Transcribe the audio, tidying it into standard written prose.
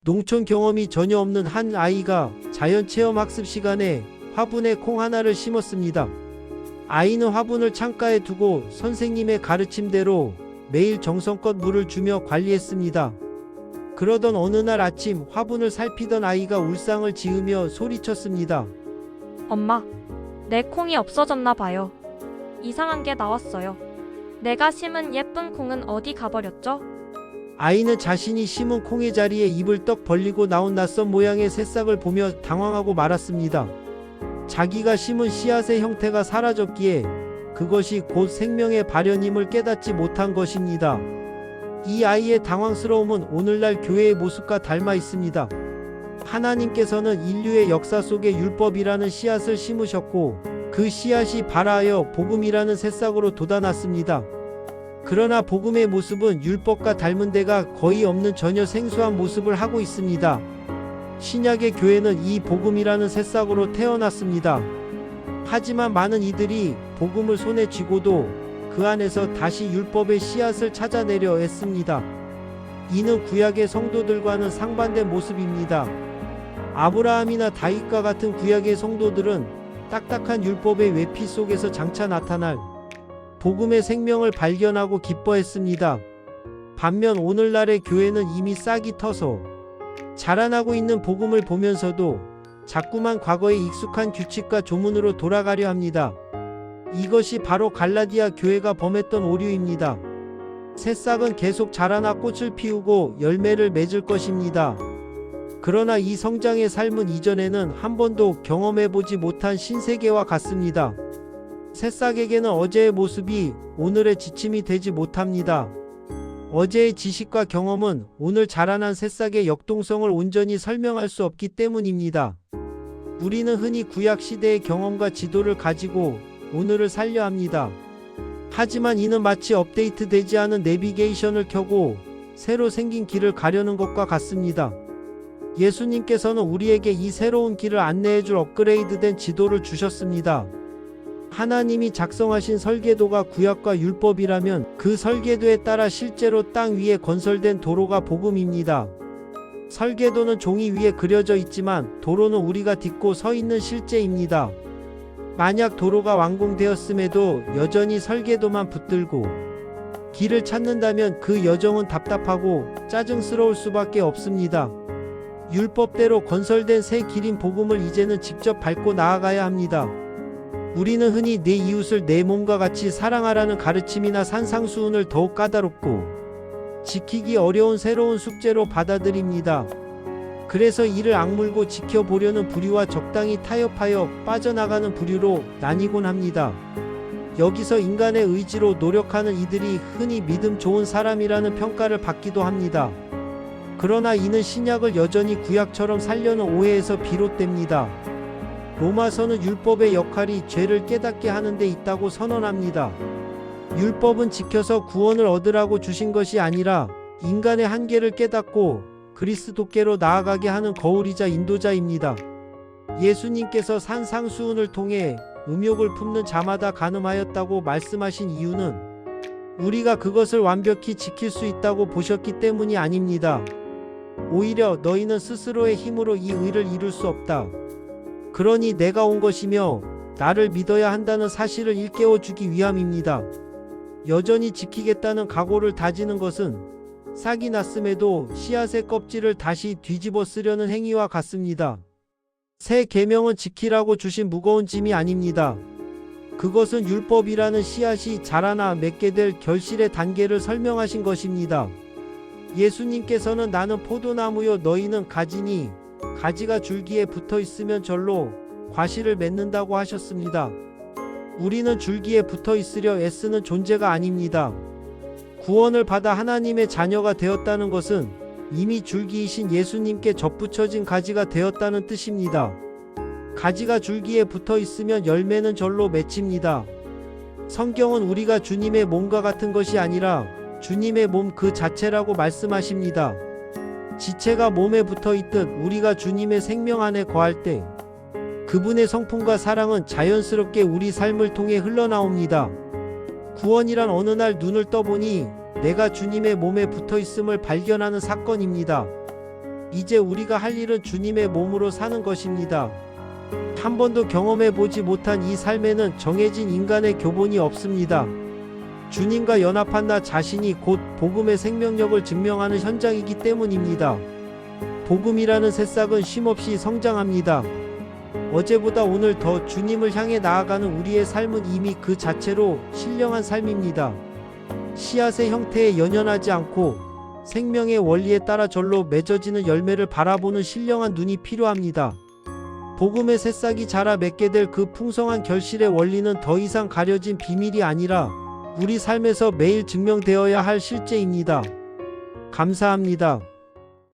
농촌 경험이 전혀 없는 한 아이가 자연체험 학습 시간에 화분에 콩 하나를 심었습니다. 아이는 화분을 창가에 두고 선생님의 가르침대로 매일 정성껏 물을 주며 관리했습니다. 그러던 어느 날 아침 화분을 살피던 아이가 울상을 지으며 소리쳤습니다. 엄마, 내 콩이 없어졌나 봐요. 이상한 게 나왔어요. 내가 심은 예쁜 콩은 어디 가버렸죠? 아이는 자신이 심은 콩의 자리에 입을 떡 벌리고 나온 낯선 모양의 새싹을 보며 당황하고 말았습니다. 자기가 심은 씨앗의 형태가 사라졌기에 그것이 곧 생명의 발현임을 깨닫지 못한 것입니다. 이 아이의 당황스러움은 오늘날 교회의 모습과 닮아 있습니다. 하나님께서는 인류의 역사 속에 율법이라는 씨앗을 심으셨고 그 씨앗이 발아하여 복음이라는 새싹으로 돋아났습니다. 그러나 복음의 모습은 율법과 닮은 데가 거의 없는 전혀 생소한 모습을 하고 있습니다. 신약의 교회는 이 복음이라는 새싹으로 태어났습니다. 하지만 많은 이들이 복음을 손에 쥐고도 그 안에서 다시 율법의 씨앗을 찾아내려 애씁니다. 이는 구약의 성도들과는 상반된 모습입니다. 아브라함이나 다윗과 같은 구약의 성도들은 딱딱한 율법의 외피 속에서 장차 나타날 복음의 생명을 발견하고 기뻐했습니다. 반면 오늘날의 교회는 이미 싹이 터서 자라나고 있는 복음을 보면서도 자꾸만 과거의 익숙한 규칙과 조문으로 돌아가려 합니다. 이것이 바로 갈라디아 교회가 범했던 오류입니다. 새싹은 계속 자라나 꽃을 피우고 열매를 맺을 것입니다. 그러나 이 성장의 삶은 이전에는 한 번도 경험해보지 못한 신세계와 같습니다. 새싹에게는 어제의 모습이 오늘의 지침이 되지 못합니다. 어제의 지식과 경험은 오늘 자라난 새싹의 역동성을 온전히 설명할 수 없기 때문입니다. 우리는 흔히 구약 시대의 경험과 지도를 가지고 오늘을 살려 합니다. 하지만 이는 마치 업데이트되지 않은 내비게이션을 켜고 새로 생긴 길을 가려는 것과 같습니다. 예수님께서는 우리에게 이 새로운 길을 안내해줄 업그레이드된 지도를 주셨습니다. 하나님이 작성하신 설계도가 구약과 율법이라면 그 설계도에 따라 실제로 땅 위에 건설된 도로가 복음입니다. 설계도는 종이 위에 그려져 있지만 도로는 우리가 딛고 서 있는 실제입니다. 만약 도로가 완공되었음에도 여전히 설계도만 붙들고 길을 찾는다면 그 여정은 답답하고 짜증스러울 수밖에 없습니다. 율법대로 건설된 새 길인 복음을 이제는 직접 밟고 나아가야 합니다. 우리는 흔히 내 이웃을 내 몸과 같이 사랑하라는 가르침이나 산상수훈을 더욱 까다롭고 지키기 어려운 새로운 숙제로 받아들입니다. 그래서 이를 악물고 지켜보려는 부류와 적당히 타협하여 빠져나가는 부류로 나뉘곤 합니다. 여기서 인간의 의지로 노력하는 이들이 흔히 믿음 좋은 사람이라는 평가를 받기도 합니다. 그러나 이는 신약을 여전히 구약처럼 살려는 오해에서 비롯됩니다. 로마서는 율법의 역할이 죄를 깨닫게 하는 데 있다고 선언합니다. 율법은 지켜서 구원을 얻으라고 주신 것이 아니라 인간의 한계를 깨닫고 그리스도께로 나아가게 하는 거울이자 인도자입니다. 예수님께서 산상수훈을 통해 음욕을 품는 자마다 간음하였다고 말씀하신 이유는 우리가 그것을 완벽히 지킬 수 있다고 보셨기 때문이 아닙니다. 오히려 너희는 스스로의 힘으로 이 의를 이룰 수 없다. 그러니 내가 온 것이며 나를 믿어야 한다는 사실을 일깨워 주기 위함입니다. 여전히 지키겠다는 각오를 다지는 것은 싹이 났음에도 씨앗의 껍질을 다시 뒤집어 쓰려는 행위와 같습니다. 새 계명은 지키라고 주신 무거운 짐이 아닙니다. 그것은 율법이라는 씨앗이 자라나 맺게 될 결실의 단계를 설명하신 것입니다. 예수님께서는 나는 포도나무요 너희는 가지니 가지가 줄기에 붙어 있으면 절로 과실을 맺는다고 하셨습니다. 우리는 줄기에 붙어 있으려 애쓰는 존재가 아닙니다. 구원을 받아 하나님의 자녀가 되었다는 것은 이미 줄기이신 예수님께 접붙여진 가지가 되었다는 뜻입니다. 가지가 줄기에 붙어 있으면 열매는 절로 맺힙니다. 성경은 우리가 주님의 몸과 같은 것이 아니라 주님의 몸 그 자체라고 말씀하십니다. 지체가 몸에 붙어 있듯 우리가 주님의 생명 안에 거할 때 그분의 성품과 사랑은 자연스럽게 우리 삶을 통해 흘러나옵니다. 구원이란 어느 날 눈을 떠보니 내가 주님의 몸에 붙어 있음을 발견하는 사건입니다. 이제 우리가 할 일은 주님의 몸으로 사는 것입니다. 한 번도 경험해 보지 못한 이 삶에는 정해진 인간의 교본이 없습니다. 주님과 연합한 나 자신이 곧 복음의 생명력을 증명하는 현장이기 때문입니다. 복음이라는 새싹은 쉼없이 성장합니다. 어제보다 오늘 더 주님을 향해 나아가는 우리의 삶은 이미 그 자체로 신령한 삶입니다. 씨앗의 형태에 연연하지 않고 생명의 원리에 따라 절로 맺어지는 열매를 바라보는 신령한 눈이 필요합니다. 복음의 새싹이 자라 맺게 될 그 풍성한 결실의 원리는 더 이상 가려진 비밀이 아니라 우리 삶에서 매일 증명되어야 할 실제입니다. 감사합니다.